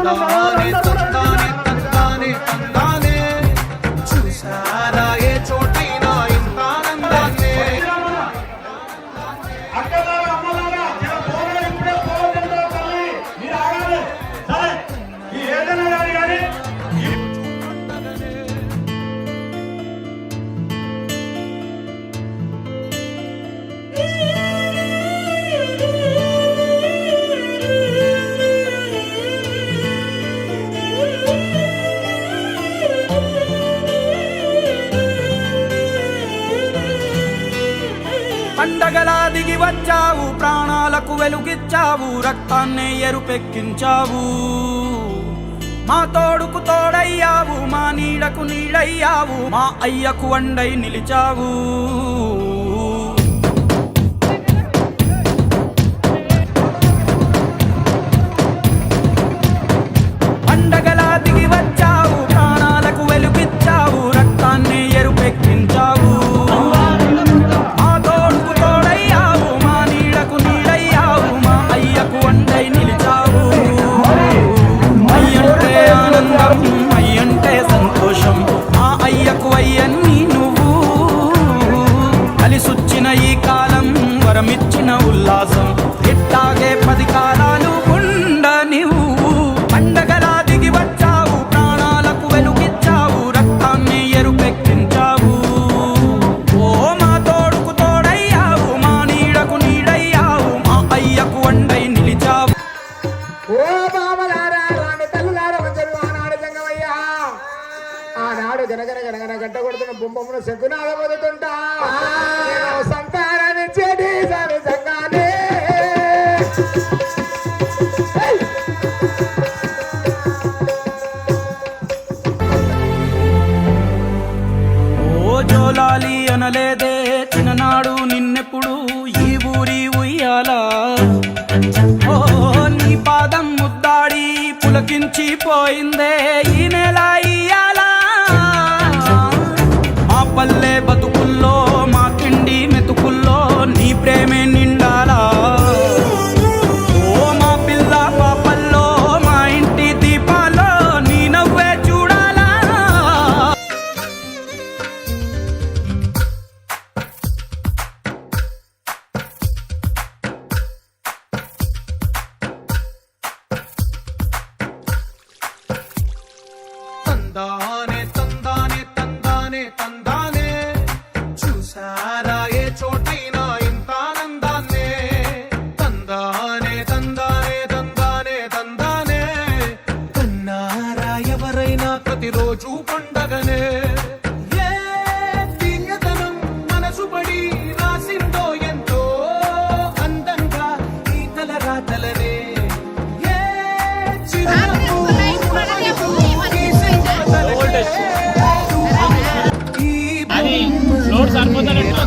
తందానే తందానే తందానే తందానే చూసారా ఏ చోటైనా ఇంత ఆనందాన్నే పండగలా దిగి వచ్చావు, ప్రాణాలకు వెలుగిచ్చావు, రక్తాన్నే ఎరుపెక్కించావు. మా తోడుకు తోడయ్యావు, మా నీడకు నీడయ్యావు, మా అయ్యకు వండై నిలిచావు. పండగలా దిగి వచ్చావు, ప్రాణాలకు వెలుగిచ్చావు, రక్తాన్నే ఎరుపెక్కించావు. అయ్యంటే సంతోషం, ఆ అయ్యకు అయ్యన్ని నువ్వు. కలిసొచ్చిన ఈ కాలం వరమిచ్చిన ఉల్లాసం, ఇట్టాగే 10 కాలాలు ఉండ నువ్వు. పండగలా దిగి వచ్చావు, ప్రాణాలకు వెలుగిచ్చావు, రక్తాన్ని ఎరుపెక్కించావు. ఓ మా తోడుకు తోడయ్యావు, మా నీడకు నీడయ్యావు, మా అయ్యకు వండై నిలిచావు. ఆనాడు గనగన గనగన గంట కొడుతున్న బొమ్మను శంకునాథ పొందుతుంటా సంతానాన్ని చెడి సంగానే ఓ జోలాలి అనలేదే చిన్ననాడు నిన్నెప్పుడు ఈ ఊరి ఉయ్యాలా. ఓ నీ పాదం ముద్దాడి పులకించి పోయిందే ఈ నెల ఇయ్యాలా. మా పల్లె బతుకుల్లో, మా తిండి మెతుకుల్లో నీ ప్రేమే నిండాలా. ఓ మా పిల్ల పాపల్లో, మా ఇంటి దీపాల్లో నీ నవ్వే చూడాలా. తందానే తందానే తందానే తందానే చూసారా ఏ చోటైనా ఇంత ఆనందాన్నే. తందానే తందానే తందానే తందానే కన్నారా ఎవరైనా ప్రతిరోజు పండగనే. ఏ దివ్యతనం మనసు పడి రాసిందో ఎంతో అందంగా ఈ తలరాతలనే. ఏ చిరునవ్వు లోడ్ సరిపోతారంటే